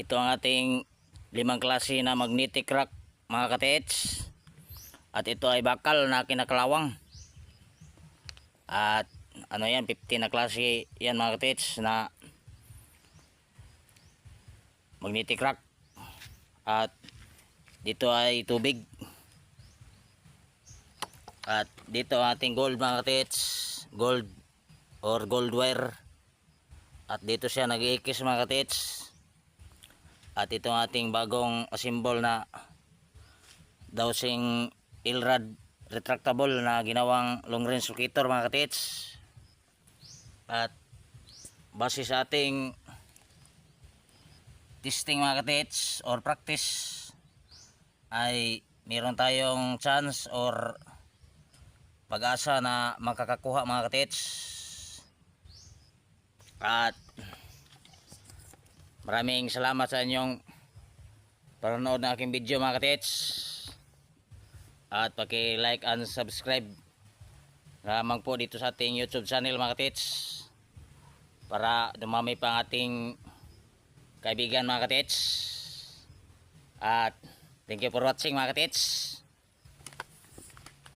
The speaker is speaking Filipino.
Ito ang ating 5 klase na magnetic rack mga katits. At ito ay bakal na kinakalawang. At ano yan, 15 na klase yan mga katits na magnetic rack. At dito ay tubig. At dito ang ating gold mga katits, gold or gold wire. At dito siya nag-iikis mga katits. At ito ang ating bagong assemble na dowsing Ilrad retractable na ginawang long range locator mga katits. At base sa ating testing mga katits or practice ay meron tayong chance or pag-asa na makakakuha mga katits. At maraming salamat sa inyong panonood ng aking video mga katits. At paki-like and subscribe lamang po dito sa ating YouTube channel mga katits, para dumami pa ang ating kaibigan mga katits. At thank you for watching mga katits.